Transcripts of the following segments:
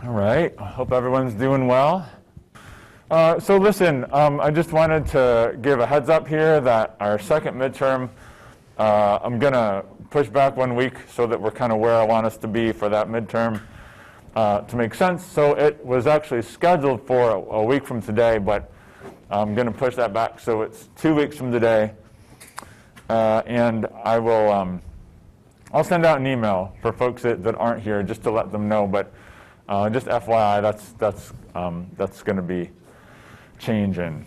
All right, I hope everyone's doing well. So listen, I just wanted to give a heads up here that our second midterm, I'm going to push back 1 week so that we're kind of where I want us to be for that midterm to make sense. So it was actually scheduled for a week from today, but I'm going to push that back so it's 2 weeks from today. And I will, I'll send out an email for folks that aren't here just to let them know, but just FYI, that's going to be changing.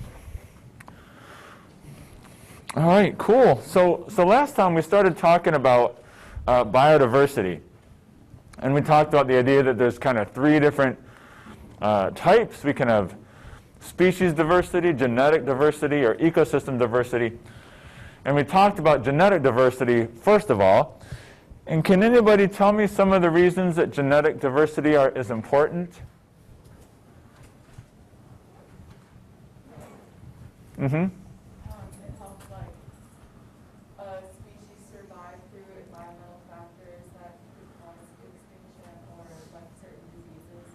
All right, cool. So last time we started talking about biodiversity, and we talked about the idea that there's kind of 3 different types. We can have species diversity, genetic diversity, or ecosystem diversity. And we talked about genetic diversity first of all. And can anybody tell me some of the reasons that genetic diversity is important? Mm-hmm. It helps species survive through environmental factors that could cause extinction or certain diseases.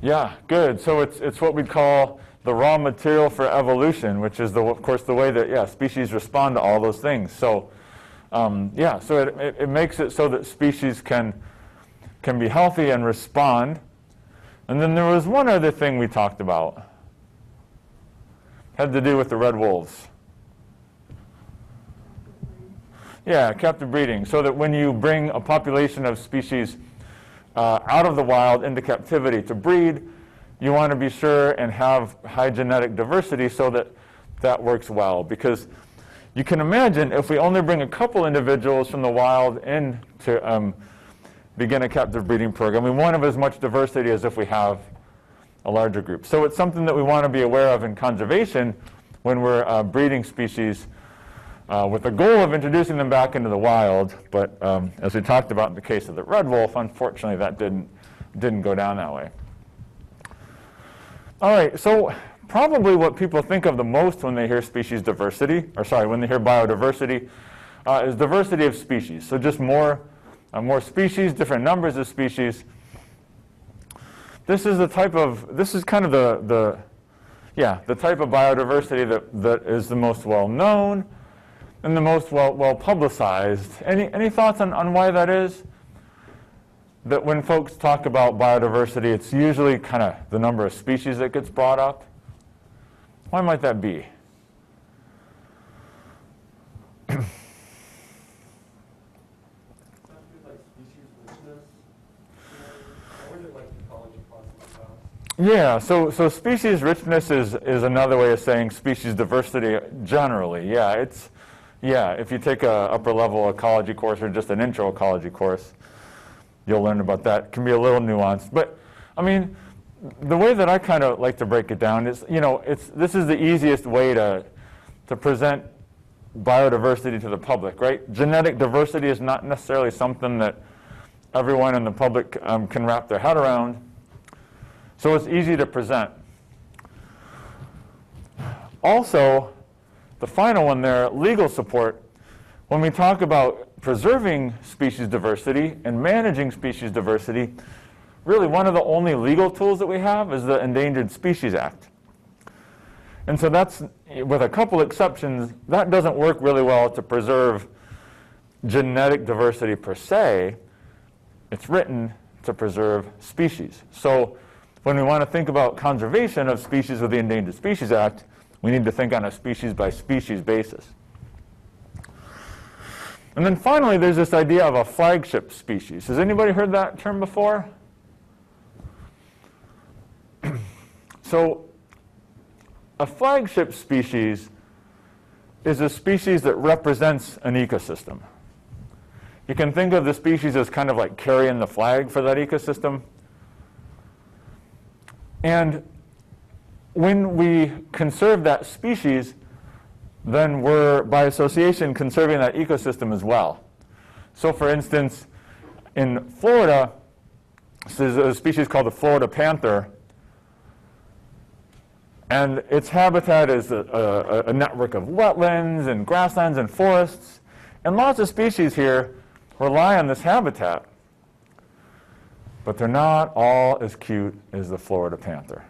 Yeah, good. So it's what we call the raw material for evolution, which is of course the way that species respond to all those things. So so it makes it so that species can be healthy and respond. And then there was one other thing we talked about. Had to do with the red wolves. Yeah, captive breeding. So that when you bring a population of species out of the wild into captivity to breed, you want to be sure and have high genetic diversity so that that works well. Because you can imagine if we only bring a couple individuals from the wild in to begin a captive breeding program, we won't have as much diversity as if we have a larger group. So it's something that we want to be aware of in conservation when we're breeding species with the goal of introducing them back into the wild. But as we talked about in the case of the red wolf, unfortunately that didn't go down that way. All right, so probably what people think of the most when they hear species diversity, when they hear biodiversity, is diversity of species. So just more species, different numbers of species. This is kind of the type of biodiversity that is the most well known and the most well publicized. Any thoughts on why that is? That when folks talk about biodiversity, it's usually kind of the number of species that gets brought up. Why might that be? Yeah, so species richness is another way of saying species diversity generally. If you take a upper level ecology course or just an intro ecology course, you'll learn about that. It can be a little nuanced, but I mean, the way that I kind of like to break it down is, this is the easiest way to present biodiversity to the public, right? Genetic diversity is not necessarily something that everyone in the public can wrap their head around. So it's easy to present. Also, the final one there, legal support. When we talk about preserving species diversity and managing species diversity, really one of the only legal tools that we have is the Endangered Species Act. And so that's, with a couple exceptions, that doesn't work really well to preserve genetic diversity per se. It's written to preserve species. So when we want to think about conservation of species with the Endangered Species Act, we need to think on a species-by-species basis. And then finally, there's this idea of a flagship species. Has anybody heard that term before? So a flagship species is a species that represents an ecosystem. You can think of the species as kind of like carrying the flag for that ecosystem. And when we conserve that species, then we're, by association, conserving that ecosystem as well. So for instance, in Florida, there's a species called the Florida panther, and its habitat is a network of wetlands and grasslands and forests, and lots of species here rely on this habitat. but they're not all as cute as the Florida panther.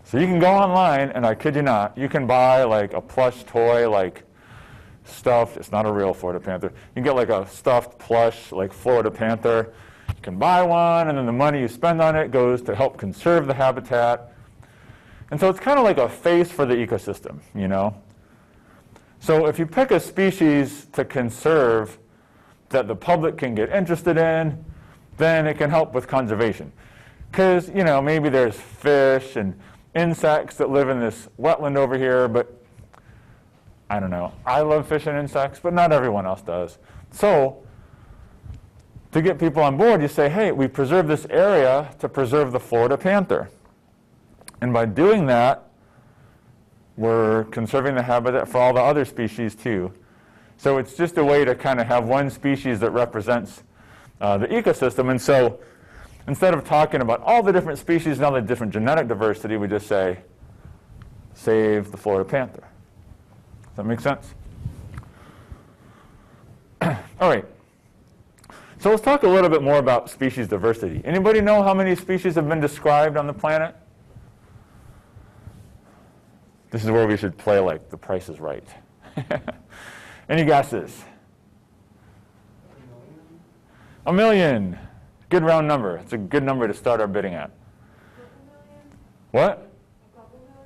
So you can go online, and I kid you not, you can buy like a plush toy, like stuffed, it's not a real Florida panther. You can get like a stuffed plush, like Florida panther. You can buy one, and then the money you spend on it goes to help conserve the habitat. And so it's kind of like a face for the ecosystem, you know? So if you pick a species to conserve that the public can get interested in, then it can help with conservation. Because, you know, maybe there's fish and insects that live in this wetland over here, but I don't know. I love fish and insects, but not everyone else does. So to get people on board, you say, hey, we preserve this area to preserve the Florida panther. And by doing that, we're conserving the habitat for all the other species too. So it's just a way to kind of have one species that represents the ecosystem. And so instead of talking about all the different species and all the different genetic diversity, we just say, save the Florida panther. Does that make sense? All right. So let's talk a little bit more about species diversity. Anybody know how many species have been described on the planet? This is where we should play like The Price is Right. Any guesses? 1 million. Good round number. It's a good number to start our bidding at. What?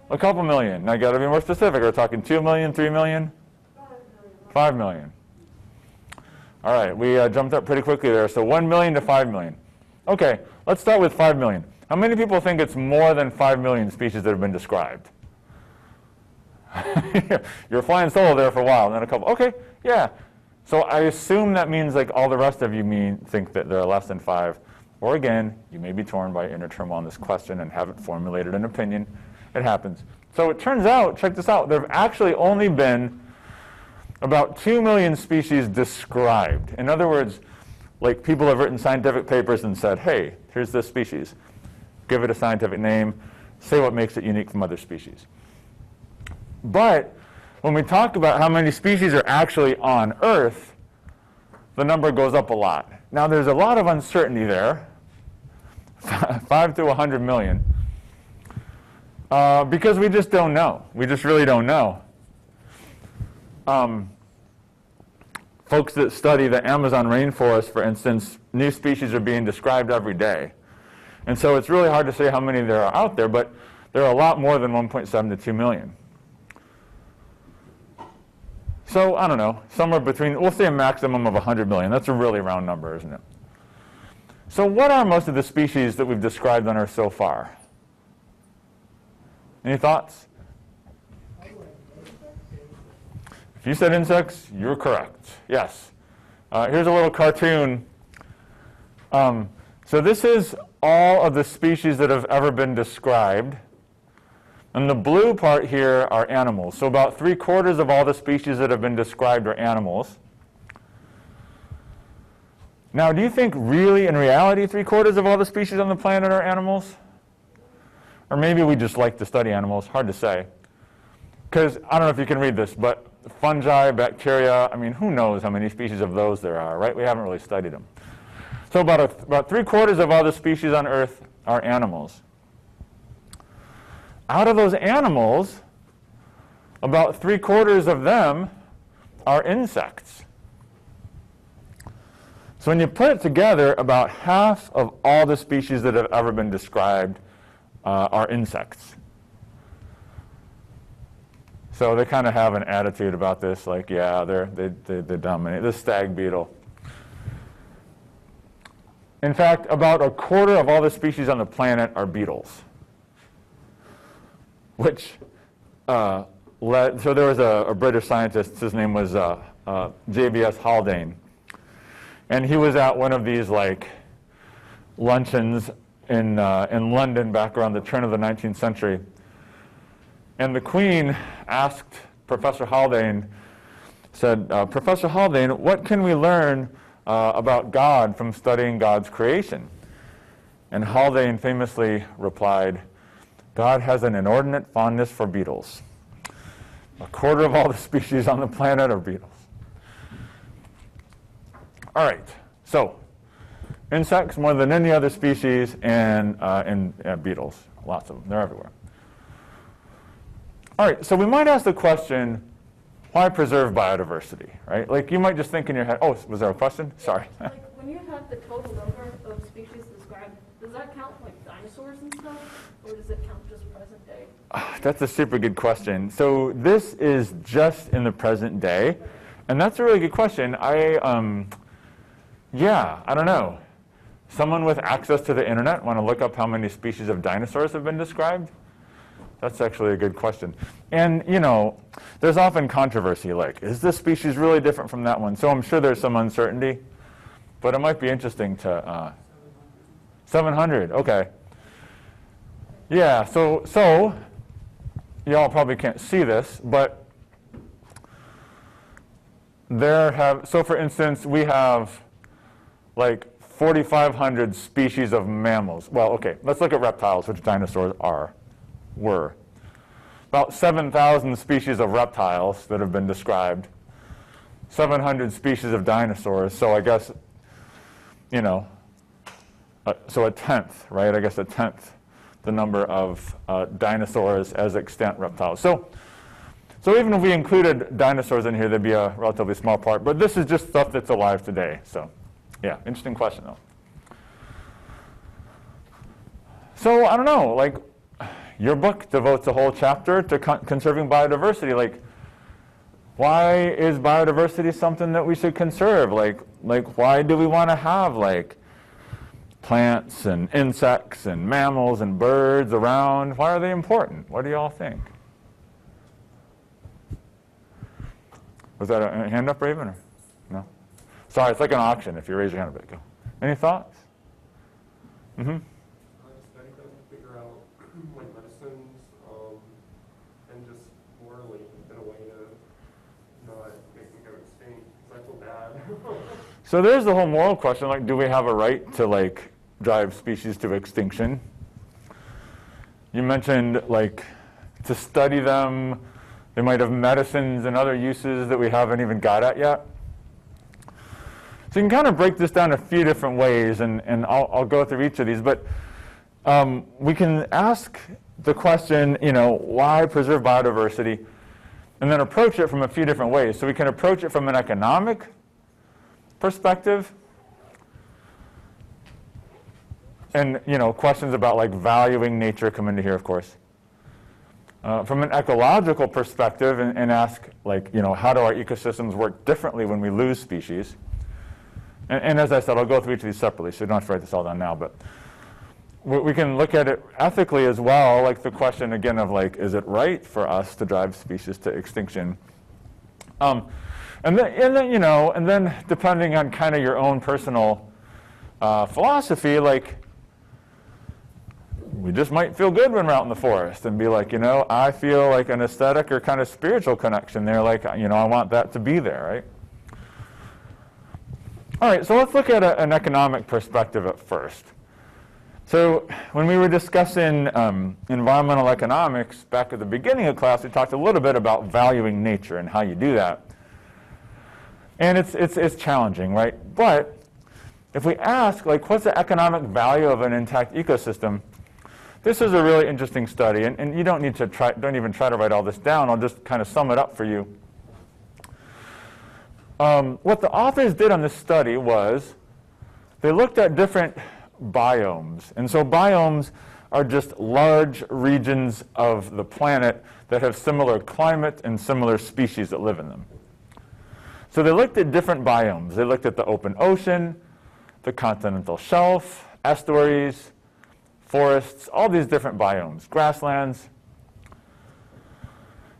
A couple million. Now I got to be more specific. Are we talking 2 million, 3 million? 5 million. All right, we jumped up pretty quickly there. So 1 million to 5 million. Okay, let's start with 5 million. How many people think it's more than 5 million species that have been described? You're flying solo there for a while, and then a couple. Okay, yeah. So I assume that means like all the rest of you think that there are less than 5. Or again, you may be torn by inner turmoil on this question and haven't formulated an opinion. It happens. So it turns out, check this out, there have actually only been about 2 million species described. In other words, like people have written scientific papers and said, hey, here's this species. Give it a scientific name. Say what makes it unique from other species. But when we talk about how many species are actually on Earth, the number goes up a lot. Now there's a lot of uncertainty there, 5 to 100 million, because we just don't know. We just really don't know. Folks that study the Amazon rainforest, for instance, new species are being described every day. And so it's really hard to say how many there are out there, but there are a lot more than 1.7 to 2 million. So, I don't know, somewhere between, we'll say a maximum of 100 million. That's a really round number, isn't it? So what are most of the species that we've described on Earth so far? Any thoughts? If you said insects, you're correct. Yes. Here's a little cartoon. So this is all of the species that have ever been described. And the blue part here are animals. So about 3/4 of all the species that have been described are animals. Now, do you think really, in reality, 3/4 of all the species on the planet are animals? Or maybe we just like to study animals. Hard to say. Because, I don't know if you can read this, but fungi, bacteria, I mean, who knows how many species of those there are, right? We haven't really studied them. So about 3/4 of all the species on Earth are animals. Out of those animals, about 3/4 of them are insects. So when you put it together, about half of all the species that have ever been described are insects. So they kind of have an attitude about this, like, yeah, they dominate. The stag beetle. In fact, about 1/4 of all the species on the planet are beetles. Which so there was a British scientist, his name was J.B.S. Haldane. And he was at one of these like luncheons in London back around the turn of the 19th century. And the Queen asked Professor Haldane, said, Professor Haldane, what can we learn about God from studying God's creation? And Haldane famously replied, God has an inordinate fondness for beetles. 1/4 of all the species on the planet are beetles. All right, so insects more than any other species, and beetles, lots of them. They're everywhere. All right, so we might ask the question, why preserve biodiversity, right? Like you might just think in your head, oh, was there a question? Sorry. Like when you have the total number of species described, does that count like dinosaurs and stuff, or does it count just present day? That's a super good question. So this is just in the present day, and that's a really good question. I don't know. Someone with access to the internet want to look up how many species of dinosaurs have been described? That's actually a good question. And, you know, there's often controversy, like, is this species really different from that one? So I'm sure there's some uncertainty, but it might be interesting to... 700, okay. Yeah, so y'all probably can't see this, but so for instance, we have like 4,500 species of mammals. Well, okay, let's look at reptiles, which dinosaurs were. About 7,000 species of reptiles that have been described, 700 species of dinosaurs, so I guess, you know, so a tenth, right? I guess a tenth the number of dinosaurs as extant reptiles. So even if we included dinosaurs in here, there'd be a relatively small part, but this is just stuff that's alive today. So yeah, interesting question though. So I don't know, like, your book devotes a whole chapter to conserving biodiversity. Like, why is biodiversity something that we should conserve? Like why do we want to have like plants and insects and mammals and birds around? Why are they important? What do y'all think? Was that a hand up, Raven? Or no? Sorry, it's like an auction. If you raise your hand a bit, go. Any thoughts? Mm-hmm. So there's the whole moral question, like, do we have a right to, like, drive species to extinction? You mentioned, like, to study them, they might have medicines and other uses that we haven't even got at yet. So you can kind of break this down a few different ways, and I'll go through each of these, but we can ask the question, you know, why preserve biodiversity, and then approach it from a few different ways. So we can approach it from an economic perspective, and you know, questions about like valuing nature come into here, of course. From an ecological perspective, and ask, like, you know, how do our ecosystems work differently when we lose species? And as I said, I'll go through each of these separately, so you don't have to write this all down now, but we can look at it ethically as well, like the question again of like, is it right for us to drive species to extinction? And then, you know, and then depending on kind of your own personal philosophy, like, we just might feel good when we're out in the forest and be like, you know, I feel like an aesthetic or kind of spiritual connection there, like, you know, I want that to be there, right? All right, so let's look at an economic perspective at first. So when we were discussing environmental economics back at the beginning of class, we talked a little bit about valuing nature and how you do that. And it's challenging, right? But if we ask, like, what's the economic value of an intact ecosystem? This is a really interesting study, and you don't even try to write all this down. I'll just kind of sum it up for you. What the authors did on this study was they looked at different biomes. And so biomes are just large regions of the planet that have similar climate and similar species that live in them. So they looked at different biomes. They looked at the open ocean, the continental shelf, estuaries, forests, all these different biomes, grasslands.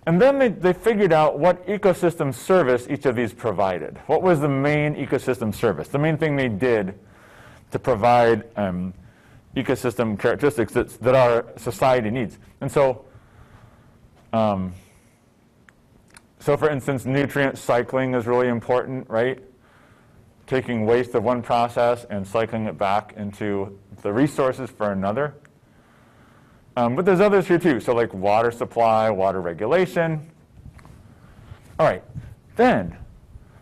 And then they figured out what ecosystem service each of these provided. What was the main ecosystem service? The main thing they did to provide ecosystem characteristics that our society needs. And so, for instance, nutrient cycling is really important, right? Taking waste of one process and cycling it back into the resources for another. But there's others here too, so like water supply, water regulation. All right, then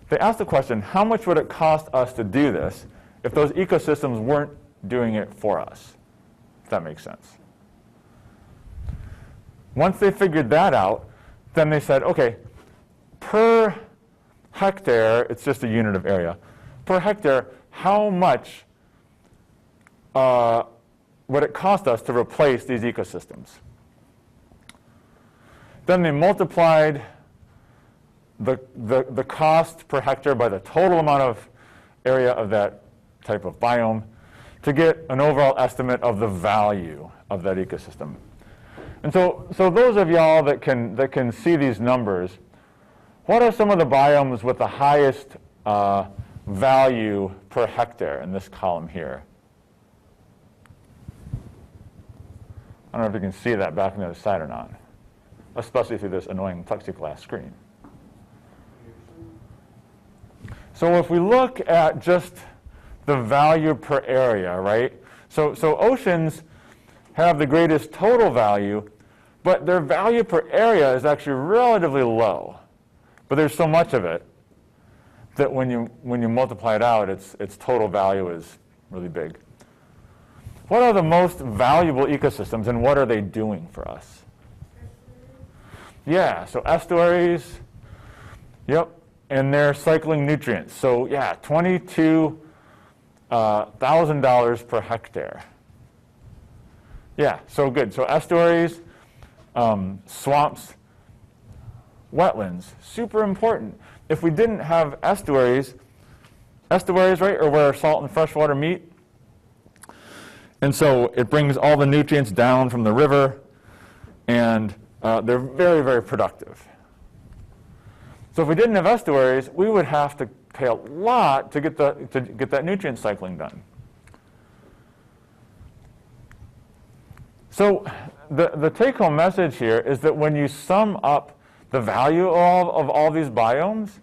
they asked the question, how much would it cost us to do this? if those ecosystems weren't doing it for us, if that makes sense. Once they figured that out, then they said, okay, per hectare, it's just a unit of area, per hectare, how much would it cost us to replace these ecosystems? Then they multiplied the cost per hectare by the total amount of area of that type of biome to get an overall estimate of the value of that ecosystem. And so those of y'all that can see these numbers, what are some of the biomes with the highest value per hectare in this column here? I don't know if you can see that back on the other side or not, especially through this annoying plexiglass screen. So if we look at just the value per area, right? So oceans have the greatest total value, but their value per area is actually relatively low. But there's so much of it that when you multiply it out, its total value is really big. What are the most valuable ecosystems, and what are they doing for us? Yeah, so estuaries, yep, and they're cycling nutrients. So yeah, $22,000 per hectare. Yeah, so good. So estuaries, swamps, wetlands, super important. If we didn't have estuaries, right, are where salt and freshwater meet. And so it brings all the nutrients down from the river, and they're very, very productive. So if we didn't have estuaries, we would have to pay a lot to get that nutrient cycling done. So the take-home message here is that when you sum up the value of all these biomes,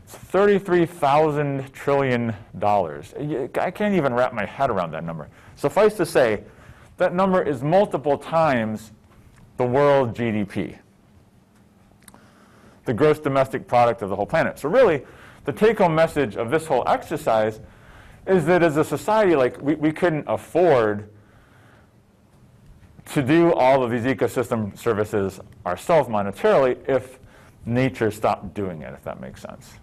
it's $33,000 trillion. I can't even wrap my head around that number. Suffice to say, that number is multiple times the world GDP, the gross domestic product of the whole planet. So really, the take-home message of this whole exercise is that as a society, like we couldn't afford to do all of these ecosystem services ourselves monetarily if nature stopped doing it, if that makes sense.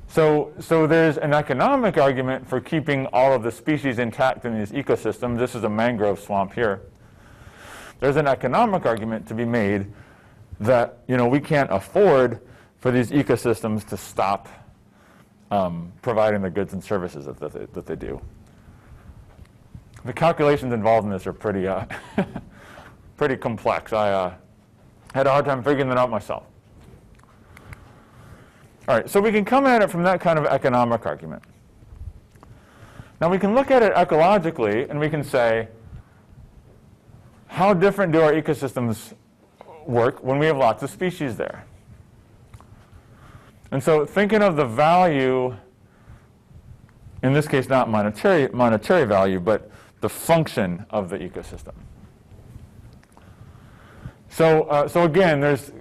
So there's an economic argument for keeping all of the species intact in these ecosystems. This is a mangrove swamp here. There's an economic argument to be made that we can't afford for these ecosystems to stop providing the goods and services that they do. The calculations involved in this are pretty pretty complex. I had a hard time figuring that out myself. All right, so we can come at it from that kind of economic argument. Now we can look at it ecologically, and we can say, how different do our ecosystems work when we have lots of species there? And so thinking of the value, in this case not monetary value, but the function of the ecosystem. So again, there's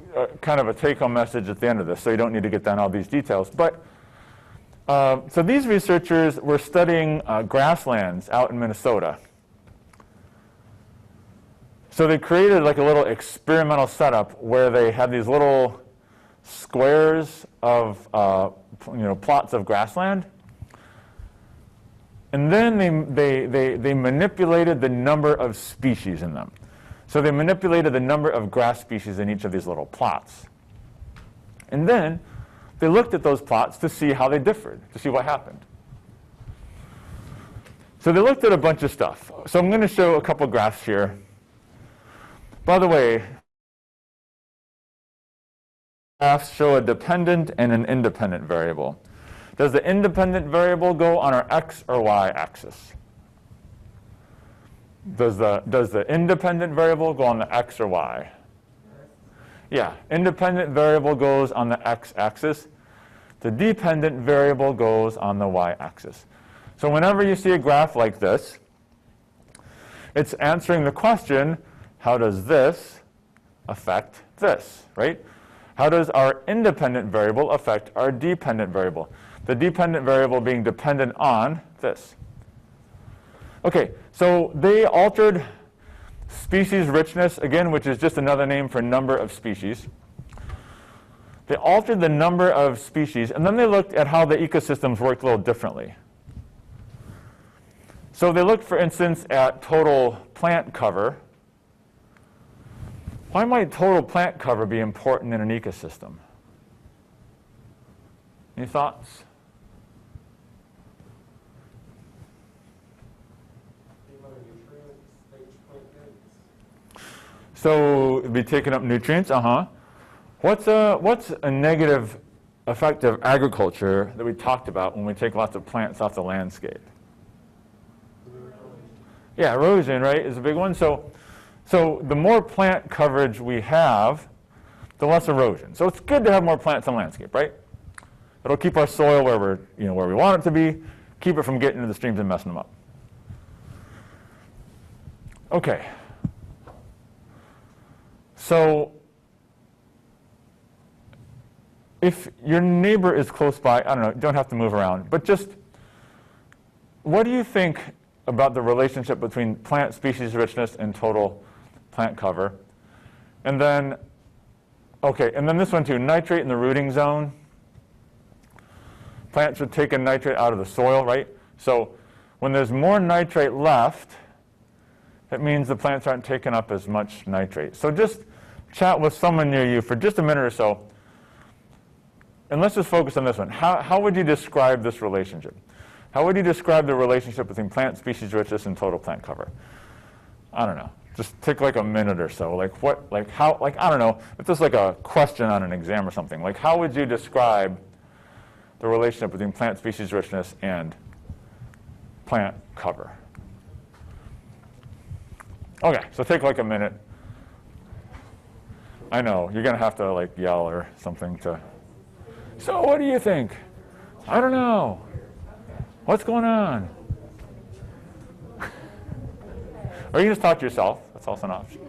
kind of a take-home message at the end of this, so you don't need to get down all these details. But so these researchers were studying grasslands out in Minnesota. So they created like a little experimental setup where they had these little squares of plots of grassland. And then they manipulated the number of species in them. So they manipulated the number of grass species in each of these little plots. And then they looked at those plots to see how they differed, to see what happened. So they looked at a bunch of stuff. So I'm going to show a couple graphs here. By the way, graphs show a dependent and an independent variable. Does the independent variable go on our x or y axis? Does the independent variable go on the x or y? Yeah, independent variable goes on the x-axis. The dependent variable goes on the y-axis. So whenever you see a graph like this, it's answering the question, how does this affect this, right? How does our independent variable affect our dependent variable? the dependent variable being dependent on this. Okay, so they altered species richness, again, which is just another name for number of species. They altered the number of species, and then they looked at how the ecosystems worked a little differently. So they looked, for instance, at total plant cover. Why might total plant cover be important in an ecosystem? Any thoughts? So it'd be taking up nutrients, What's a negative effect of agriculture that we talked about when we take lots of plants off the landscape? Yeah, erosion, right, is a big one. So the more plant coverage we have, the less erosion. So it's good to have more plants on the landscape, right? It'll keep our soil where we want it to be, keep it from getting into the streams and messing them up. Okay. So if your neighbor is close by, I don't know, you don't have to move around, but just what do you think about the relationship between plant species richness and total plant cover? And then, okay, and then this one too, nitrate in the rooting zone. Plants would take in nitrate out of the soil, right? So when there's more nitrate left, that means the plants aren't taking up as much nitrate. So just chat with someone near you for just a minute or so. And let's just focus on this one. How would you describe this relationship? How would you describe the relationship between plant species richness and total plant cover? I don't know. Just take like a minute or so. I don't know. If this is like a question on an exam or something, like how would you describe the relationship between plant species richness and plant cover? Okay, so take like a minute. I know, you're going to have to like yell or something to... So what do you think? I don't know. What's going on? Or you can just talk to yourself. That's also an option.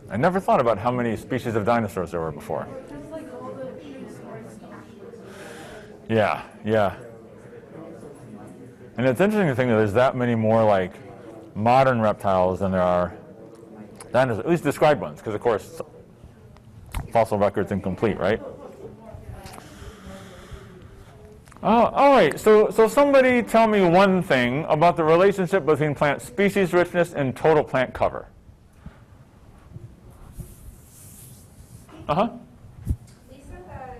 I never thought about how many species of dinosaurs there were before. There's like all the prehistoric stuff. Yeah, yeah. And it's interesting to think that there's that many more like modern reptiles than there are dinosaurs, at least described ones, because of course fossil record's incomplete, right? Oh, all right, so somebody tell me one thing about the relationship between plant species richness and total plant cover. We said that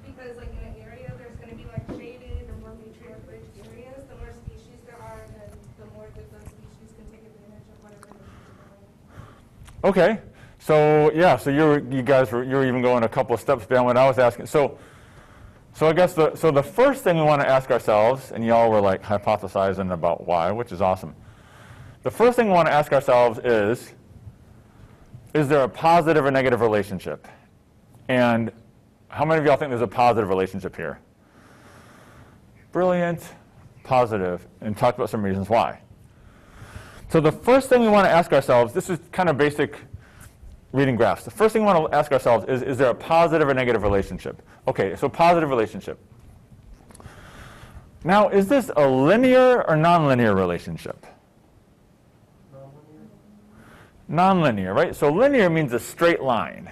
because like in an area there's going to be like shaded or more nutrient-rich areas, the more species there are, then the more that those species can take advantage of whatever nature provides. Okay, so yeah, so you guys were even going a couple of steps beyond what I was asking. So I guess the first thing we want to ask ourselves, and y'all were like hypothesizing about why, which is awesome. The first thing we want to ask ourselves is there a positive or negative relationship? And how many of y'all think there's a positive relationship here? Brilliant, positive, and talk about some reasons why. So the first thing we want to ask ourselves, this is kind of basic reading graphs. The first thing we want to ask ourselves is there a positive or negative relationship? Okay, so positive relationship. Now, is this a linear or nonlinear relationship? Nonlinear, right? So linear means a straight line,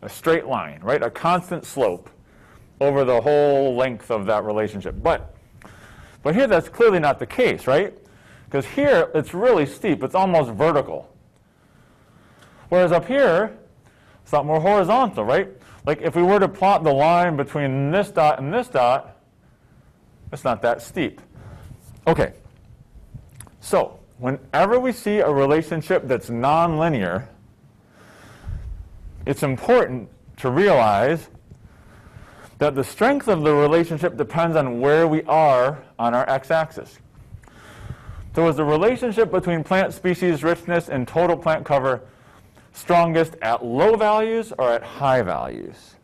right? A constant slope over the whole length of that relationship. But here that's clearly not the case, right? Because here it's really steep. It's almost vertical. Whereas up here, It's a lot more horizontal, right? Like if we were to plot the line between this dot and this dot, it's not that steep. Okay, so whenever we see a relationship that's nonlinear, it's important to realize that the strength of the relationship depends on where we are on our x-axis. So is the relationship between plant species richness and total plant cover strongest at low values or at high values?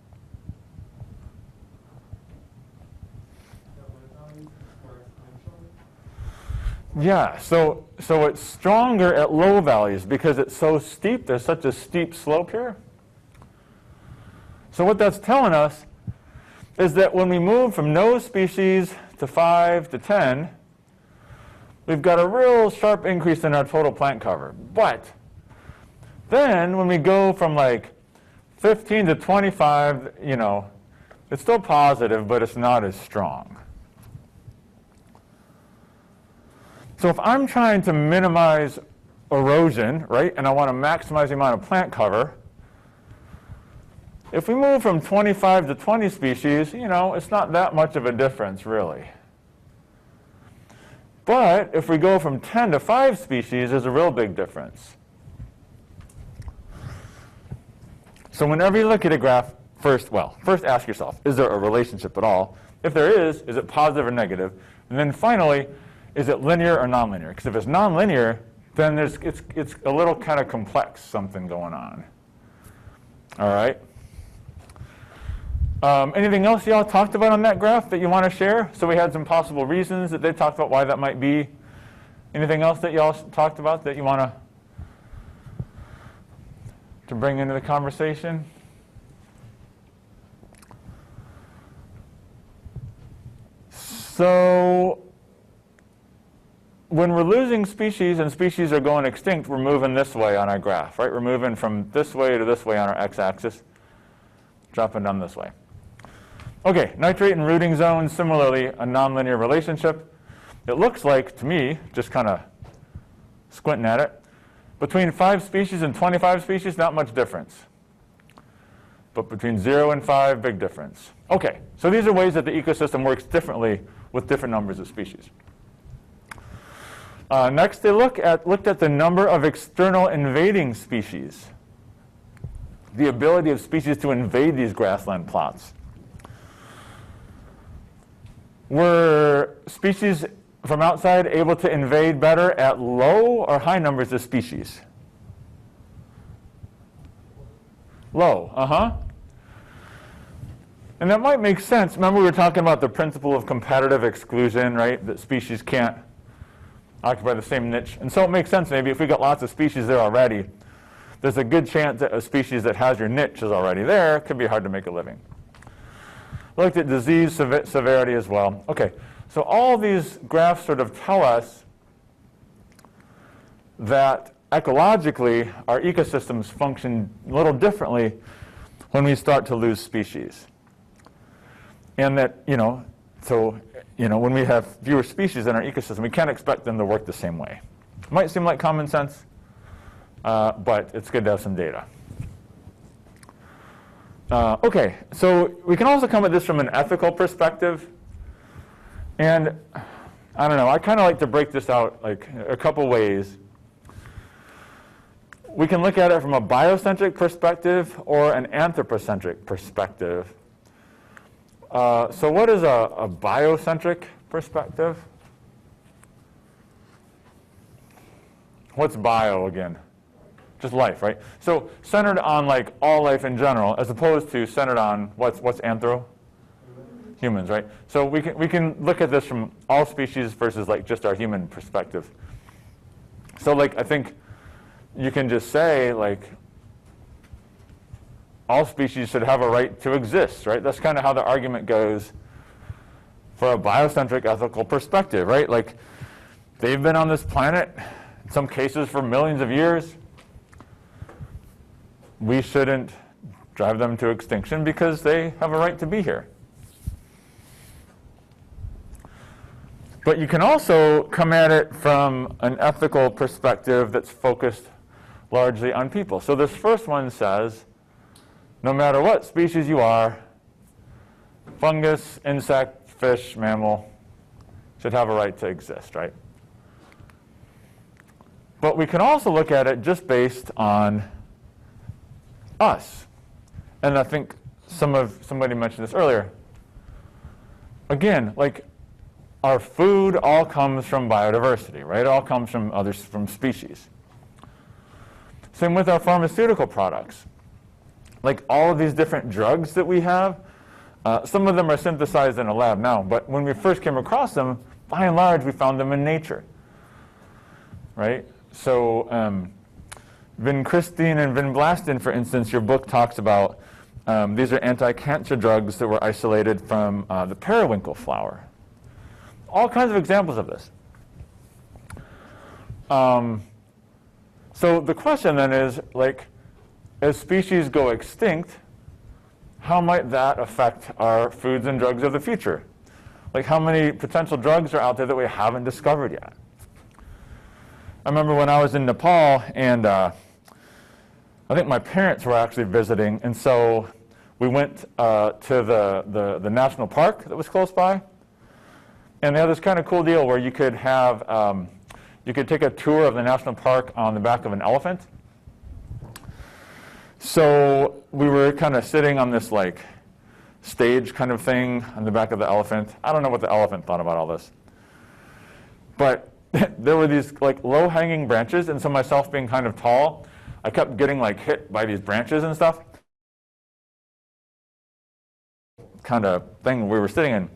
Yeah, so it's stronger at low values because it's so steep. There's such a steep slope here. So what that's telling us is that when we move from no species to 5 to 10, we've got a real sharp increase in our total plant cover. But then when we go from like 15 to 25, you know, it's still positive, but it's not as strong. So if I'm trying to minimize erosion, right, and I want to maximize the amount of plant cover, if we move from 25 to 20 species, you know, it's not that much of a difference, really. But if we go from 10 to 5 species, there's a real big difference. So whenever you look at a graph, first ask yourself, is there a relationship at all? If there is it positive or negative? And then finally, is it linear or nonlinear? Because if it's nonlinear, then it's a little kind of complex something going on. All right? Anything else y'all talked about on that graph that you want to share? So we had some possible reasons that they talked about why that might be. Anything else that y'all talked about that you want to bring into the conversation? So when we're losing species and species are going extinct, we're moving this way on our graph, right? We're moving from this way to this way on our x-axis, dropping down this way. Okay, nitrate and rooting zones, similarly, a nonlinear relationship. It looks like, to me, just kind of squinting at it, between 5 species and 25 species, not much difference. But between 0 and 5, big difference. Okay, so these are ways that the ecosystem works differently with different numbers of species. Next, they looked at the number of external invading species, the ability of species to invade these grassland plots. Were species from outside able to invade better at low or high numbers of species? Low, And that might make sense. Remember we were talking about the principle of competitive exclusion, right? That species can't occupy the same niche. And so it makes sense maybe if we got lots of species there already, there's a good chance that a species that has your niche is already there. It could be hard to make a living. We looked at disease severity as well. Okay, so all these graphs sort of tell us that ecologically our ecosystems function a little differently when we start to lose species. And that, when we have fewer species in our ecosystem, we can't expect them to work the same way. It might seem like common sense, but it's good to have some data. Okay, so we can also come at this from an ethical perspective. And I don't know, I kind of like to break this out like a couple ways. We can look at it from a biocentric perspective or an anthropocentric perspective. So what is a biocentric perspective? What's bio again? Just life, right? So centered on like all life in general, as opposed to centered on what's anthro? Humans, right? So we can look at this from all species versus like just our human perspective. So like I think you can just say like all species should have a right to exist, right? That's kind of how the argument goes for a biocentric ethical perspective, right? Like they've been on this planet in some cases for millions of years. We shouldn't drive them to extinction because they have a right to be here. But you can also come at it from an ethical perspective that's focused largely on people. So this first one says, no matter what species you are, fungus, insect, fish, mammal, should have a right to exist, right? But we can also look at it just based on us. And I think somebody mentioned this earlier. Again, like our food all comes from biodiversity, right? It all comes from species. Same with our pharmaceutical products. Like all of these different drugs that we have, some of them are synthesized in a lab now, but when we first came across them, by and large, we found them in nature, right? So vincristine and vinblastin, for instance, your book talks about, these are anti-cancer drugs that were isolated from the periwinkle flower. All kinds of examples of this. So the question then is, like, as species go extinct, how might that affect our foods and drugs of the future? Like, how many potential drugs are out there that we haven't discovered yet? I remember when I was in Nepal, and I think my parents were actually visiting, and so we went to the national park that was close by, and they had this kind of cool deal where you could have, you could take a tour of the national park on the back of an elephant. So we were kind of sitting on this like stage kind of thing on the back of the elephant. I don't know what the elephant thought about all this. But there were these like low-hanging branches, and so myself being kind of tall, I kept getting like hit by these branches and stuff. Kind of thing we were sitting in.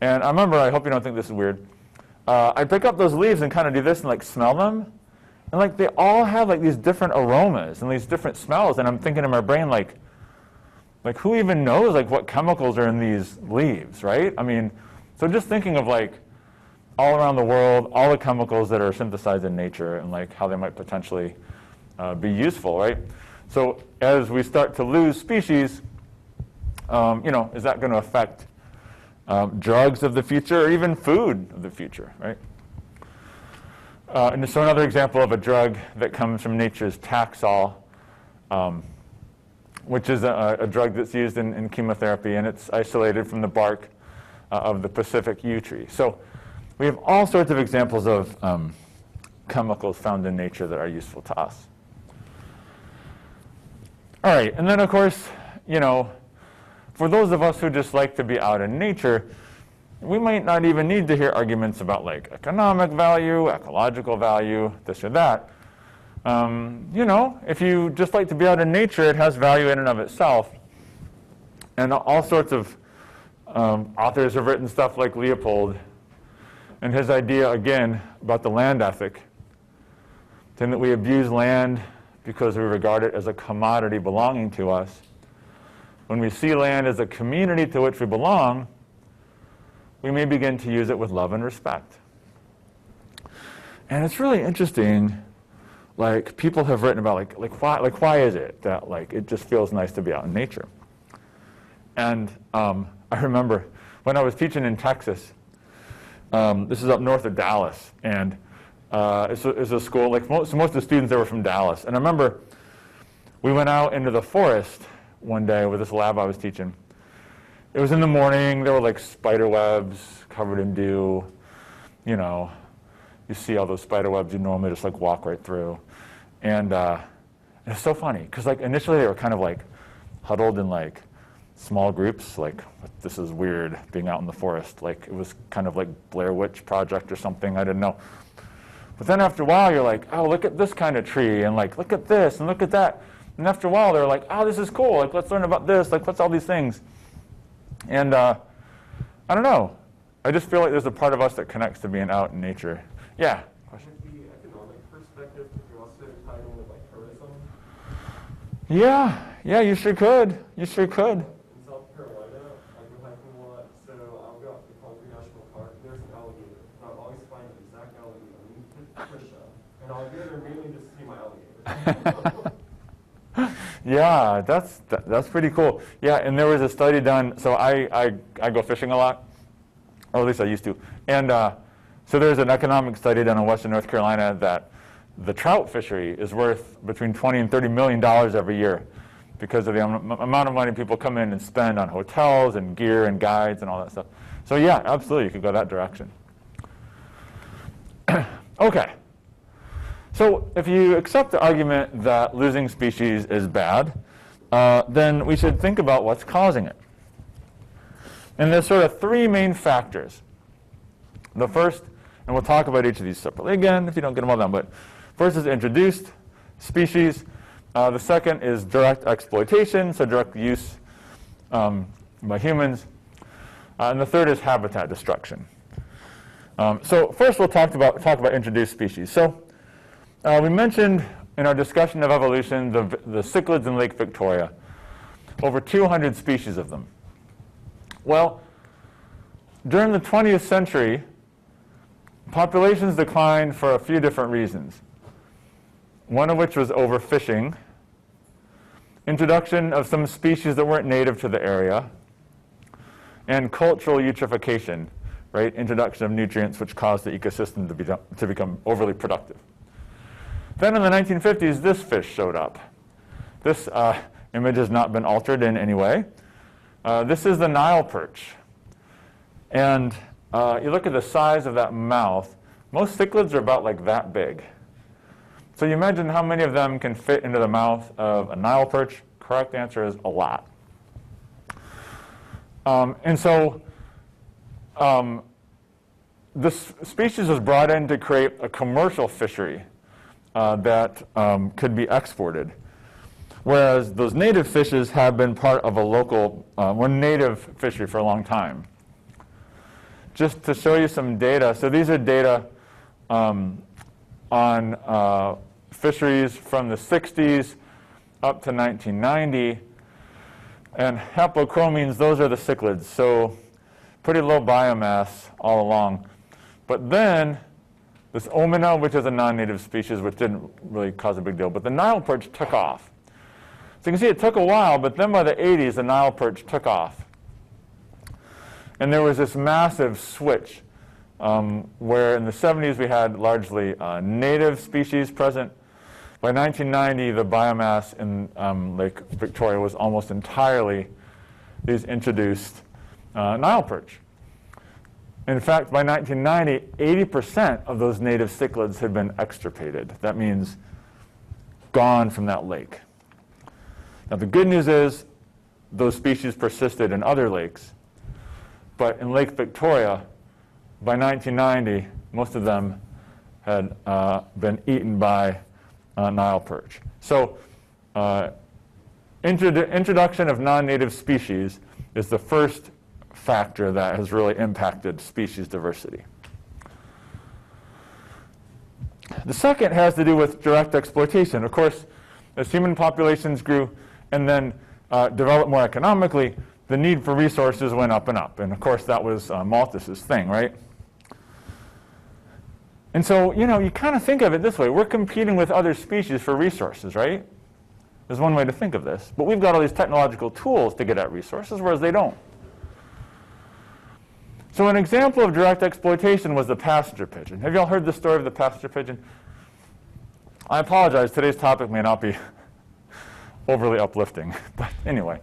And I remember, I hope you don't think this is weird, I'd pick up those leaves and kind of do this and like smell them. And like they all have like these different aromas and these different smells. And I'm thinking in my brain, like who even knows like what chemicals are in these leaves, right? I mean, so just thinking of like all around the world, all the chemicals that are synthesized in nature and like how they might potentially be useful, right? So as we start to lose species, you know, is that going to affect drugs of the future or even food of the future, right? And so another example of a drug that comes from nature is Taxol, which is a drug that's used in chemotherapy, and it's isolated from the bark of the Pacific yew tree. So we have all sorts of examples of chemicals found in nature that are useful to us. All right, and then of course, you know, for those of us who just like to be out in nature, we might not even need to hear arguments about like economic value, ecological value, this or that. You know, if you just like to be out in nature, it has value in and of itself. And all sorts of authors have written stuff like Leopold and his idea, again, about the land ethic, saying that we abuse land because we regard it as a commodity belonging to us. When we see land as a community to which we belong, we may begin to use it with love and respect. And it's really interesting, like people have written about why is it that like it just feels nice to be out in nature? And I remember when I was teaching in Texas, this is up north of Dallas, and it's a school, like most of the students there were from Dallas. And I remember we went out into the forest one day with this lab I was teaching. It was in the morning. There were like spider webs covered in dew. You know, you see all those spider webs you normally just like walk right through. And it's so funny because like initially they were kind of like huddled in like small groups. Like, this is weird being out in the forest. Like it was kind of like Blair Witch Project or something. I didn't know. But then after a while you're like, oh, look at this kind of tree, and like look at this and look at that. And after a while they're like, oh, this is cool. Like let's learn about this. Like what's all these things? And I don't know. I just feel like there's a part of us that connects to being out in nature. Yeah? Question? With the economic perspective, could you also tie in with like tourism? Yeah, you sure could. You sure could. In South Carolina, I go hiking a lot, so I'll go out to Concord National Park. There's an alligator. And I'll always find the exact alligator. I need to push up. And I'll go there mainly just to see my alligator. Yeah, that's pretty cool. Yeah, and there was a study done. So I go fishing a lot, or at least I used to. And so there's an economic study done in Western North Carolina that the trout fishery is worth between $20 and $30 million every year because of the amount of money people come in and spend on hotels and gear and guides and all that stuff. So yeah, absolutely, you could go that direction. Okay. So if you accept the argument that losing species is bad, then we should think about what's causing it. And there's sort of three main factors. The first, and we'll talk about each of these separately again if you don't get them all done, but first is introduced species. The second is direct exploitation, so direct use by humans. And the third is habitat destruction. So first we'll talk about introduced species. So we mentioned in our discussion of evolution the cichlids in Lake Victoria, over 200 species of them. Well, during the 20th century, populations declined for a few different reasons. One of which was overfishing, introduction of some species that weren't native to the area, and cultural eutrophication, right? Introduction of nutrients which caused the ecosystem to become overly productive. Then in the 1950s, this fish showed up. This image has not been altered in any way. This is the Nile perch. And you look at the size of that mouth, most cichlids are about like that big. So you imagine how many of them can fit into the mouth of a Nile perch. Correct answer is a lot. And so this species was brought in to create a commercial fishery that could be exported. Whereas those native fishes have been part of a local, one native fishery for a long time. Just to show you some data, so these are data on fisheries from the 60s up to 1990. And haplochromines, those are the cichlids, so pretty low biomass all along. But then this omina, which is a non-native species, which didn't really cause a big deal, but the Nile perch took off. So you can see it took a while, but then by the 80s, the Nile perch took off. And there was this massive switch where in the 70s we had largely native species present. By 1990, the biomass in Lake Victoria was almost entirely these introduced Nile perch. In fact, by 1990, 80% of those native cichlids had been extirpated. That means gone from that lake. Now, the good news is those species persisted in other lakes. But in Lake Victoria, by 1990, most of them had been eaten by Nile perch. So introduction of non-native species is the first factor that has really impacted species diversity. The second has to do with direct exploitation. Of course, as human populations grew and then developed more economically, the need for resources went up and up. And of course, that was Malthus's thing, right? And so, you know, you kind of think of it this way. We're competing with other species for resources, right? There's one way to think of this. But we've got all these technological tools to get at resources, whereas they don't. So an example of direct exploitation was the passenger pigeon. Have you all heard the story of the passenger pigeon? I apologize. Today's topic may not be overly uplifting. But anyway.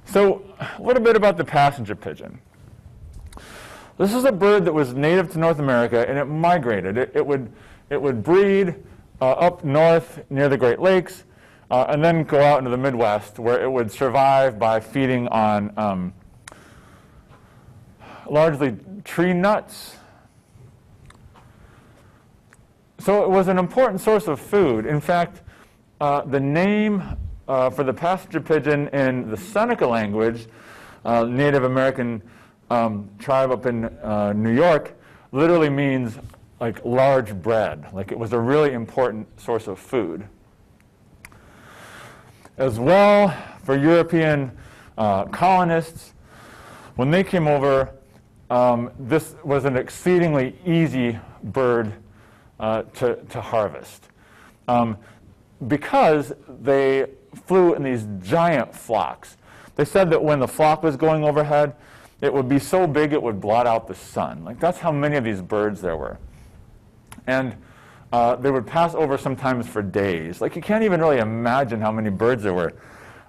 So a little bit about the passenger pigeon. This is a bird that was native to North America, and it migrated. It would breed up north near the Great Lakes, and then go out into the Midwest, where it would survive by feeding on largely tree nuts. So it was an important source of food. In fact, the name for the passenger pigeon in the Seneca language, Native American tribe up in New York, literally means like large bread. Like it was a really important source of food. As well, for European colonists, when they came over, this was an exceedingly easy bird to harvest because they flew in these giant flocks. They said that when the flock was going overhead, it would be so big it would blot out the sun. Like that's how many of these birds there were. And they would pass over sometimes for days. Like, you can't even really imagine how many birds there were.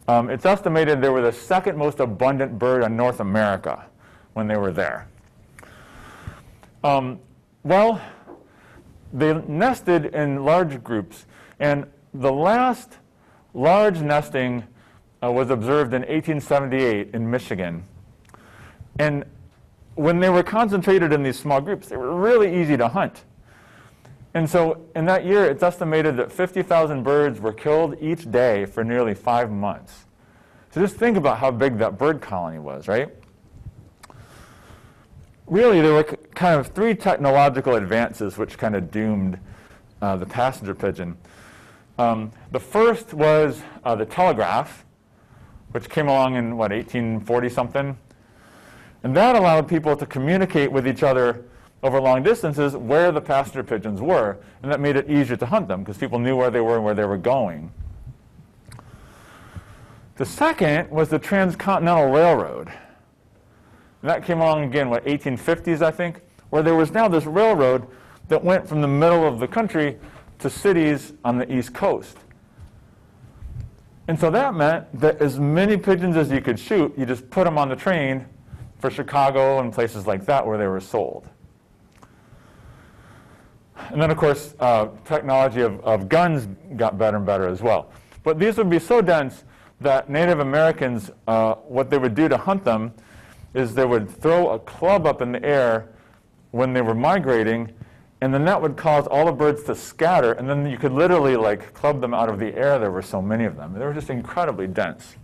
It's estimated they were the second most abundant bird in North America when they were there. Well, they nested in large groups, and the last large nesting was observed in 1878 in Michigan. And when they were concentrated in these small groups, they were really easy to hunt. And so in that year, it's estimated that 50,000 birds were killed each day for nearly 5 months. So just think about how big that bird colony was, right? Really, there were kind of 3 technological advances which kind of doomed the passenger pigeon. The first was the telegraph, which came along in, 1840-something? And that allowed people to communicate with each other over long distances where the passenger pigeons were, and that made it easier to hunt them because people knew where they were and where they were going. The second was the Transcontinental Railroad. And that came along again, 1850s, I think, where there was now this railroad that went from the middle of the country to cities on the East Coast. And so that meant that as many pigeons as you could shoot, you just put them on the train for Chicago and places like that where they were sold. And then, of course, technology of guns got better and better as well. But these would be so dense that Native Americans, what they would do to hunt them is they would throw a club up in the air when they were migrating, and then that would cause all the birds to scatter, and then you could literally like club them out of the air. There were so many of them. They were just incredibly dense.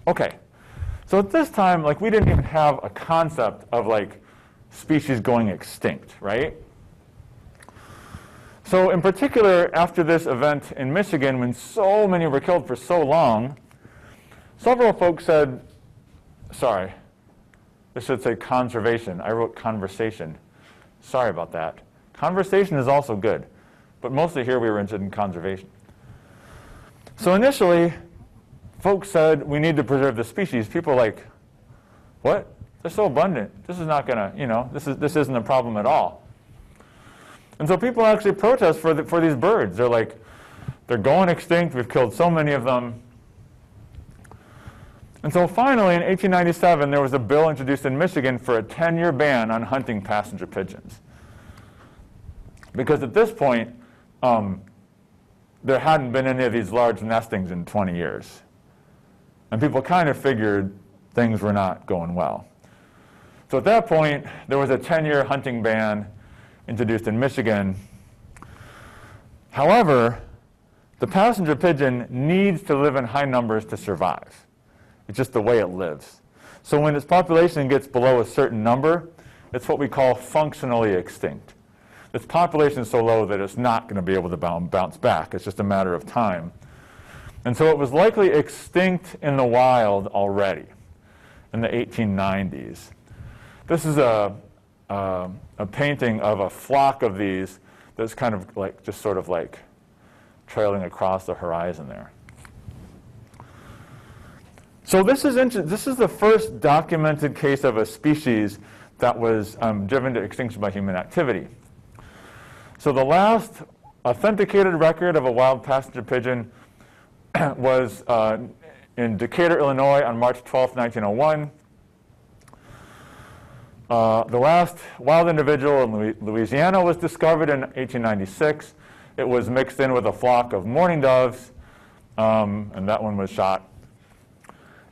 Okay, so at this time, like, we didn't even have a concept of like species going extinct, right? So in particular, after this event in Michigan, when so many were killed for so long, several folks said, sorry, this should say conservation. I wrote conversation. Sorry about that. Conversation is also good, but mostly here we were interested in conservation. So initially, folks said we need to preserve the species. People were like, what? They're so abundant. This is not going to, this isn't a problem at all. And so people actually protest for these birds. They're like, they're going extinct. We've killed so many of them. And so finally, in 1897, there was a bill introduced in Michigan for a 10-year ban on hunting passenger pigeons. Because at this point, there hadn't been any of these large nestings in 20 years. And people kind of figured things were not going well. So at that point, there was a 10-year hunting ban introduced in Michigan. However, the passenger pigeon needs to live in high numbers to survive. It's just the way it lives. So when its population gets below a certain number, it's what we call functionally extinct. Its population is so low that it's not going to be able to bounce back. It's just a matter of time. And so it was likely extinct in the wild already in the 1890s. This is a painting of a flock of these that's kind of like, just sort of like trailing across the horizon there. So this is the first documented case of a species that was driven to extinction by human activity. So the last authenticated record of a wild passenger pigeon was in Decatur, Illinois on March 12, 1901. The last wild individual in Louisiana was discovered in 1896. It was mixed in with a flock of mourning doves, and that one was shot.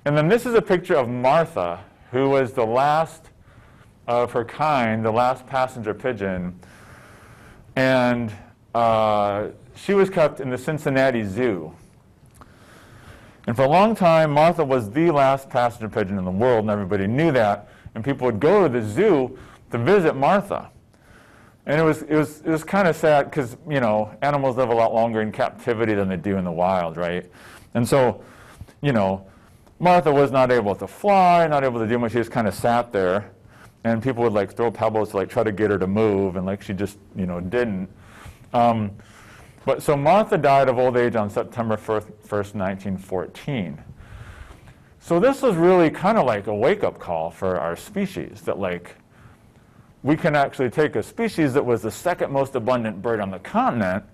And then this is a picture of Martha, who was the last of her kind, the last passenger pigeon. And she was kept in the Cincinnati Zoo. And for a long time, Martha was the last passenger pigeon in the world, and everybody knew that. And people would go to the zoo to visit Martha. And it was kind of sad because, animals live a lot longer in captivity than they do in the wild, right? And so, Martha was not able to fly, not able to do much. She just kind of sat there, and people would like throw pebbles to like try to get her to move, and like she just didn't. But so Martha died of old age on September 1st, 1914. So this was really kind of like a wake-up call for our species, that like we can actually take a species that was the second most abundant bird on the continent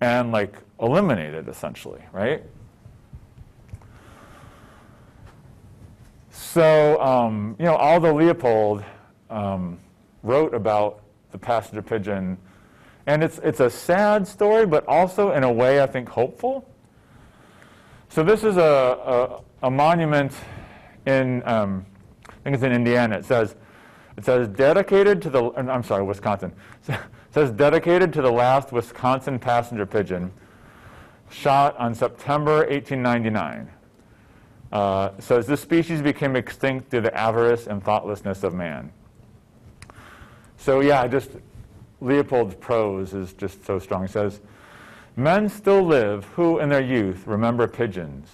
and like eliminate it essentially, right? So, you know, Aldo Leopold wrote about the passenger pigeon, and it's a sad story, but also in a way I think hopeful. So this is a monument in, I think it's in Indiana. It says dedicated to the, I'm sorry, Wisconsin. It says dedicated to the last Wisconsin passenger pigeon, shot on September 1899. Says this species became extinct due to the avarice and thoughtlessness of man. So yeah, just Leopold's prose is just so strong. He says, men still live who in their youth remember pigeons.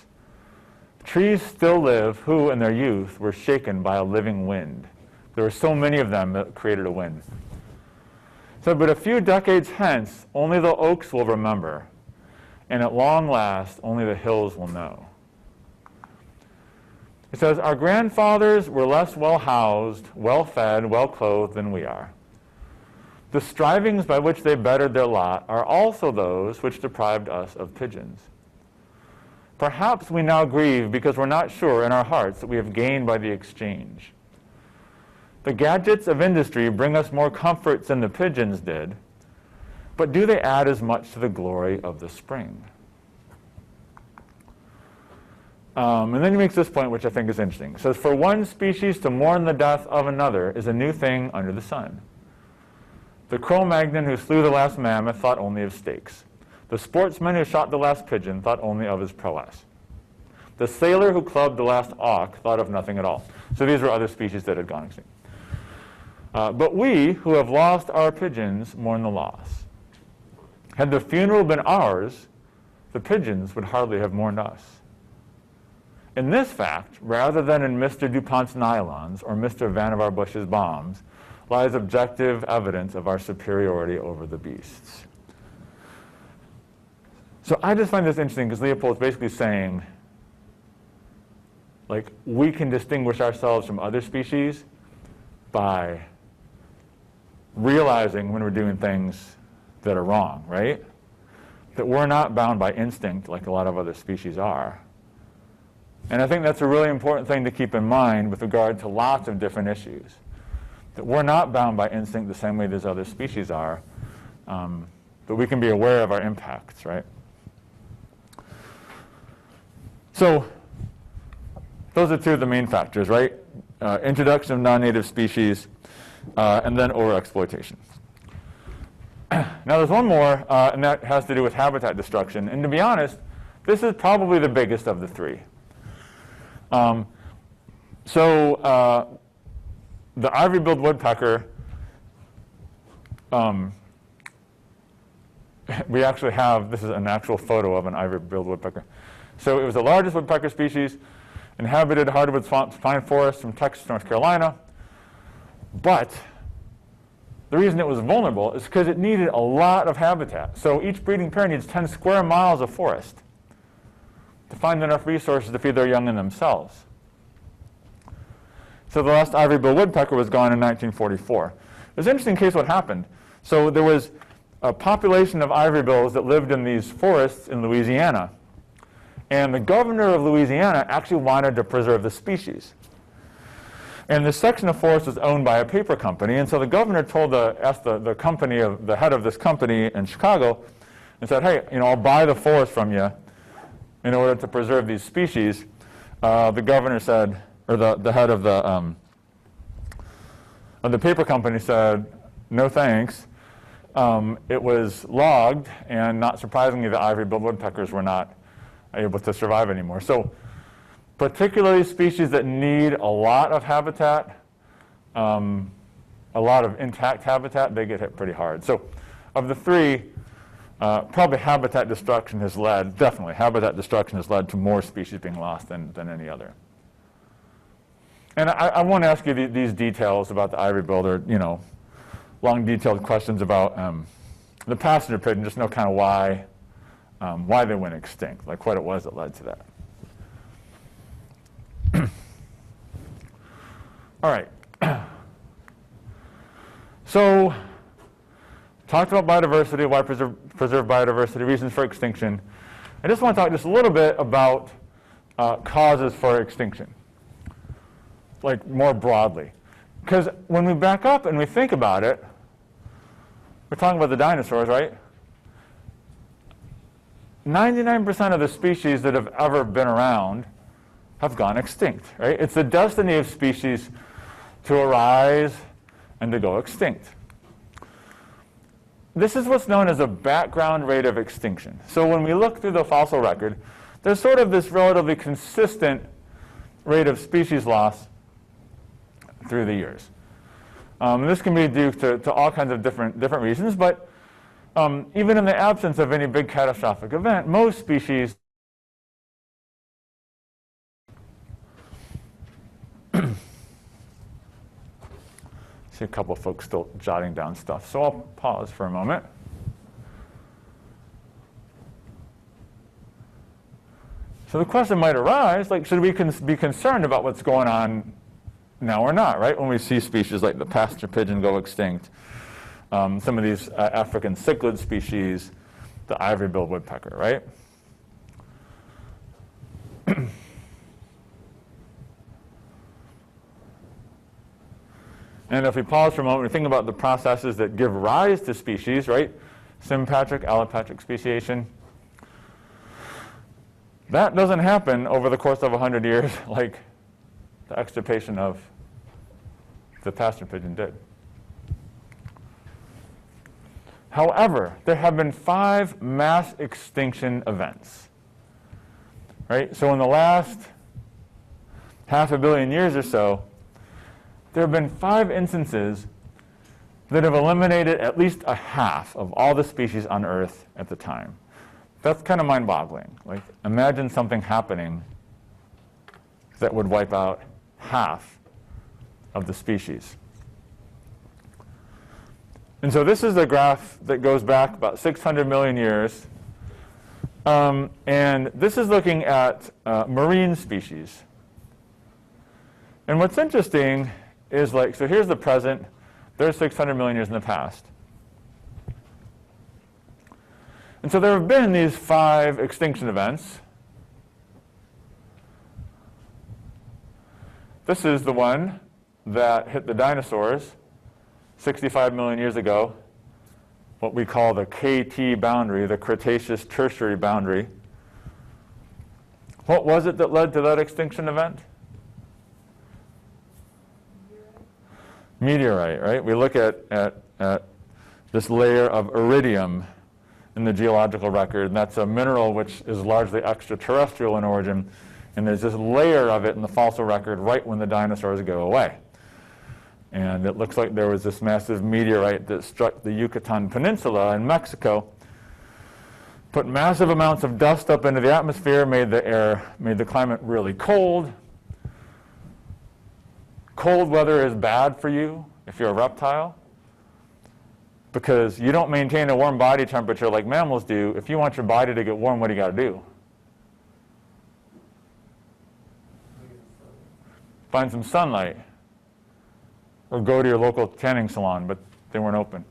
Trees still live who in their youth were shaken by a living wind. There were so many of them that created a wind. So, but a few decades hence, only the oaks will remember, and at long last, only the hills will know. It says, our grandfathers were less well-housed, well-fed, well-clothed than we are. The strivings by which they bettered their lot are also those which deprived us of pigeons. Perhaps we now grieve because we're not sure in our hearts that we have gained by the exchange. The gadgets of industry bring us more comforts than the pigeons did, but do they add as much to the glory of the spring? And then he makes this point, which I think is interesting. It says, for one species to mourn the death of another is a new thing under the sun. The Cro-Magnon who slew the last mammoth thought only of steaks. The sportsman who shot the last pigeon thought only of his prowess. The sailor who clubbed the last auk thought of nothing at all. So these were other species that had gone extinct. But we, who have lost our pigeons, mourn the loss. Had the funeral been ours, the pigeons would hardly have mourned us. In this fact, rather than in Mr. DuPont's nylons or Mr. Vannevar Bush's bombs, lies objective evidence of our superiority over the beasts. So I just find this interesting because Leopold's basically saying, like, we can distinguish ourselves from other species by realizing when we're doing things that are wrong, right? That we're not bound by instinct like a lot of other species are. And I think that's a really important thing to keep in mind with regard to lots of different issues. That we're not bound by instinct the same way these other species are, but we can be aware of our impacts, right? So those are two of the main factors, right? Introduction of non-native species, and then overexploitation. Now there's one more, and that has to do with habitat destruction. And to be honest, this is probably the biggest of the three. The ivory-billed woodpecker, we actually have, this is an actual photo of an ivory-billed woodpecker. So it was the largest woodpecker species, inhabited hardwood swamps, pine forests from Texas to North Carolina. But the reason it was vulnerable is because it needed a lot of habitat. So each breeding pair needs 10 square miles of forest to find enough resources to feed their young and themselves. So the last ivory-billed woodpecker was gone in 1944. It was an interesting case what happened. So there was a population of ivory-bills that lived in these forests in Louisiana. And the governor of Louisiana actually wanted to preserve the species. And this section of forest was owned by a paper company. And so the governor asked the head of this company in Chicago and said, hey, I'll buy the forest from you in order to preserve these species. The governor said, or the head of the paper company said, no thanks. It was logged, and not surprisingly, the ivory-billed woodpeckers were not able to survive anymore. So particularly species that need a lot of habitat, a lot of intact habitat, they get hit pretty hard. So of the three, probably habitat destruction has led to more species being lost than any other. And I won't ask you these details about the ivory-billed or, long detailed questions about the passenger pigeon, just know kind of why they went extinct, like what it was that led to that. All right. So, talked about biodiversity, why preserve biodiversity, reasons for extinction. I just want to talk just a little bit about causes for extinction, like more broadly. Because when we back up and we think about it, we're talking about the dinosaurs, right? 99% of the species that have ever been around have gone extinct, right? It's the destiny of species to arise and to go extinct. This is what's known as a background rate of extinction. So when we look through the fossil record, there's sort of this relatively consistent rate of species loss through the years. This can be due to all kinds of different reasons, but even in the absence of any big catastrophic event, most species see a couple of folks still jotting down stuff, so I'll pause for a moment. So the question might arise, like, should we be concerned about what's going on now or not, right? When we see species like the pasture pigeon go extinct, some of these African cichlid species, the ivory-billed woodpecker, right? And if we pause for a moment, we think about the processes that give rise to species, right? Sympatric, allopatric speciation. That doesn't happen over the course of 100 years like the extirpation of the pasture pigeon did. However, there have been 5 mass extinction events, right? So in the last half a billion years or so, there have been 5 instances that have eliminated at least a half of all the species on Earth at the time. That's kind of mind-boggling. Like, imagine something happening that would wipe out half of the species. And so this is a graph that goes back about 600 million years. And this is looking at marine species. And what's interesting is, like, so here's the present. There's 600 million years in the past. And so there have been these 5 extinction events. This is the one that hit the dinosaurs 65 million years ago, what we call the KT boundary, the Cretaceous-Tertiary boundary. What was it that led to that extinction event? Meteorite, right? We look at this layer of iridium in the geological record, and that's a mineral which is largely extraterrestrial in origin, and there's this layer of it in the fossil record right when the dinosaurs go away. And it looks like there was this massive meteorite that struck the Yucatan Peninsula in Mexico, put massive amounts of dust up into the atmosphere, made the climate really cold. Cold weather is bad for you if you're a reptile, because you don't maintain a warm body temperature like mammals do. If you want your body to get warm, what do you got to do? Find some sunlight. Or go to your local tanning salon, but they weren't open.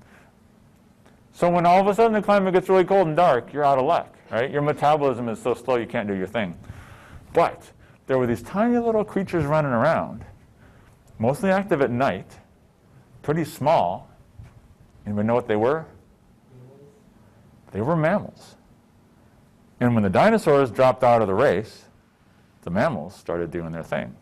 So when all of a sudden the climate gets really cold and dark, you're out of luck, right? Your metabolism is so slow you can't do your thing. But there were these tiny little creatures running around, mostly active at night, pretty small. Anybody know what they were? They were mammals. And when the dinosaurs dropped out of the race, the mammals started doing their thing.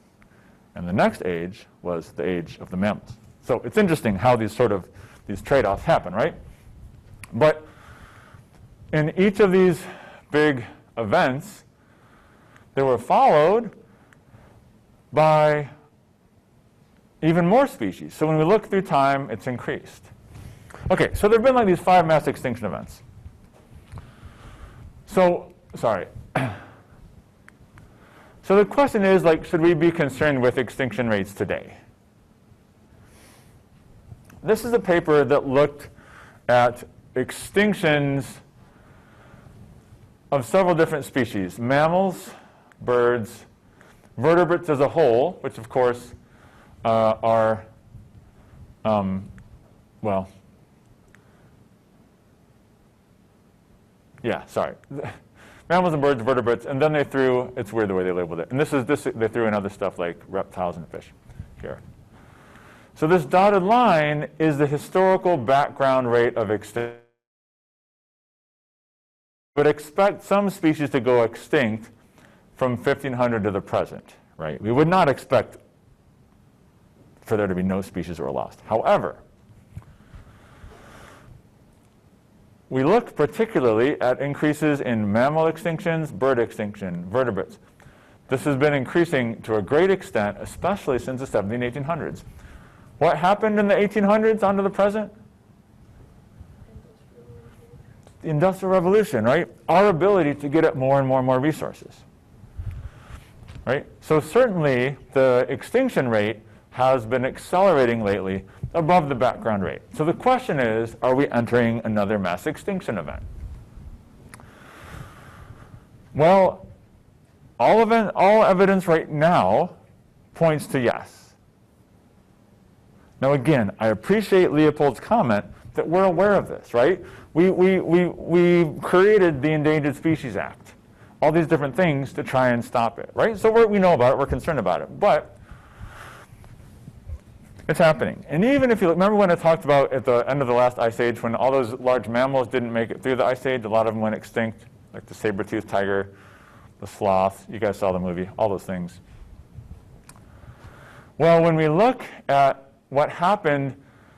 And the next age was the age of the mammals. So it's interesting how these trade-offs happen, right? But in each of these big events, they were followed by even more species. So when we look through time, it's increased. Okay, so there have been like these 5 mass extinction events. So, sorry. So the question is, like, should we be concerned with extinction rates today? This is a paper that looked at extinctions of several different species: mammals, birds, vertebrates as a whole, which of course are well, yeah, sorry. Mammals and birds, vertebrates, and then they threw, it's weird the way they labeled it. And they threw in other stuff like reptiles and fish here. So this dotted line is the historical background rate of extinction. We would expect some species to go extinct from 1500 to the present, right? We would not expect for there to be no species that were lost. However, we look particularly at increases in mammal extinctions, bird extinction, vertebrates. This has been increasing to a great extent, especially since the 1800s. What happened in the 1800s on to the present? The Industrial Revolution, right? Our ability to get at more and more and more resources, right? So certainly the extinction rate has been accelerating lately above the background rate. So the question is, are we entering another mass extinction event? Well, all evidence right now points to yes. Now again, I appreciate Leopold's comment that we're aware of this, right? We created the Endangered Species Act, all these different things to try and stop it, right? So we know about it, we're concerned about it, but it's happening. And even if you remember when I talked about at the end of the last ice age, when all those large mammals didn't make it through the ice age, a lot of them went extinct, like the saber-toothed tiger, the sloth, you guys saw the movie, all those things. Well, when we look at what happened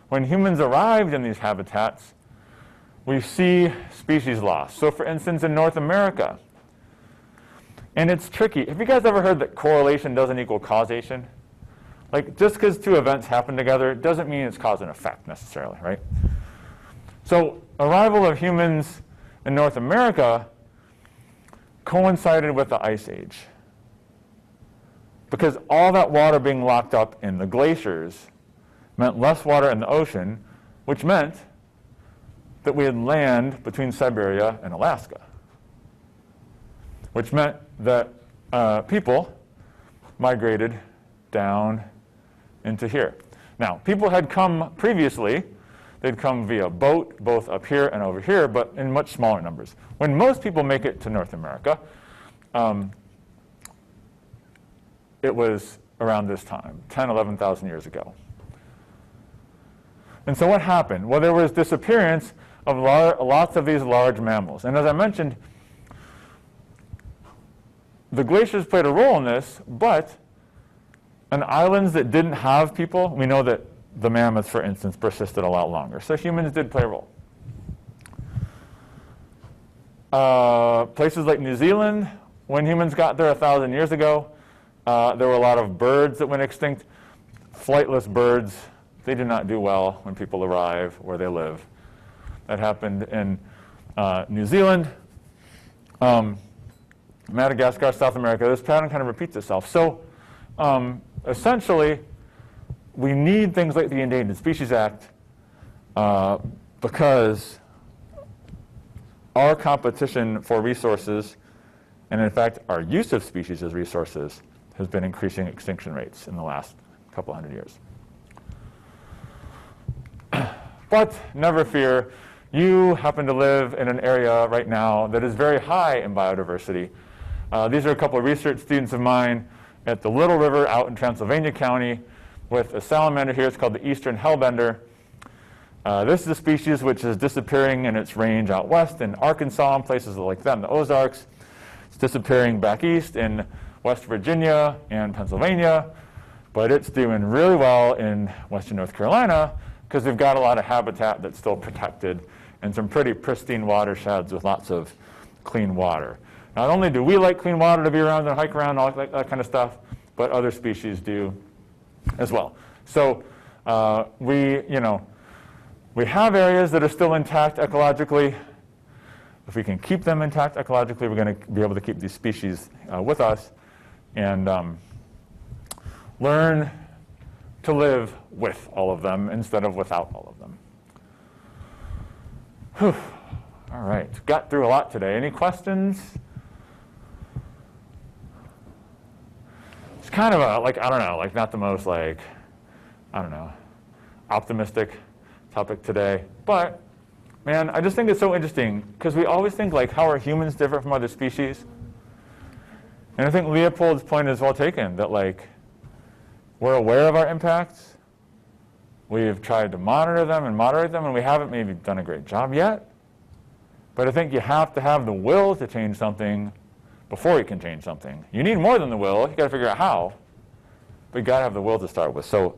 when humans arrived in these habitats, we see species loss. So for instance, in North America, and it's tricky. Have you guys ever heard that correlation doesn't equal causation? Like, just because two events happen together doesn't mean it's cause and effect necessarily, right? So arrival of humans in North America coincided with the ice age, because all that water being locked up in the glaciers meant less water in the ocean, which meant that we had land between Siberia and Alaska, which meant that people migrated down into here. Now, people had come previously. They'd come via boat, both up here and over here, but in much smaller numbers. When most people make it to North America, it was around this time, 10, 11,000 years ago. And so what happened? Well, there was disappearance of lots of these large mammals. And as I mentioned, the glaciers played a role in this, but on islands that didn't have people, we know that the mammoths, for instance, persisted a lot longer. So humans did play a role. Places like New Zealand, when humans got there 1,000 years ago, there were a lot of birds that went extinct. Flightless birds, they do not do well when people arrive where they live. That happened in New Zealand, Madagascar, South America. This pattern kind of repeats itself. So essentially, we need things like the Endangered Species Act because our competition for resources, and in fact our use of species as resources, has been increasing extinction rates in the last couple hundred years. But never fear, you happen to live in an area right now that is very high in biodiversity. These are a couple of research students of mine at the Little River out in Transylvania County with a salamander here. It's called the eastern hellbender. This is a species which is disappearing in its range out west in Arkansas and places like that in the Ozarks. It's disappearing back east in West Virginia and Pennsylvania, but it's doing really well in western North Carolina because they've got a lot of habitat that's still protected and some pretty pristine watersheds with lots of clean water. Not only do we like clean water to be around and hike around, all that kind of stuff, but other species do as well. So we have areas that are still intact ecologically. If we can keep them intact ecologically, we're going to be able to keep these species with us and learn to live with all of them instead of without all of them. Whew. All right, got through a lot today. Any questions? It's kind of a, not the most, optimistic topic today. But, man, I just think it's so interesting because we always think, like, how are humans different from other species? And I think Leopold's point is well taken, that, like, we're aware of our impacts. We've tried to monitor them and moderate them, and we haven't maybe done a great job yet. But I think you have to have the will to change something before you can change something. You need more than the will. You got to figure out how. But you got to have the will to start with. So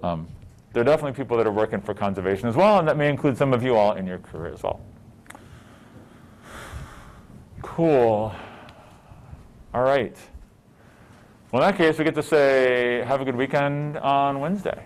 there are definitely people that are working for conservation as well, and that may include some of you all in your career as well. Cool. All right. Well, in that case, we get to say have a good weekend on Wednesday.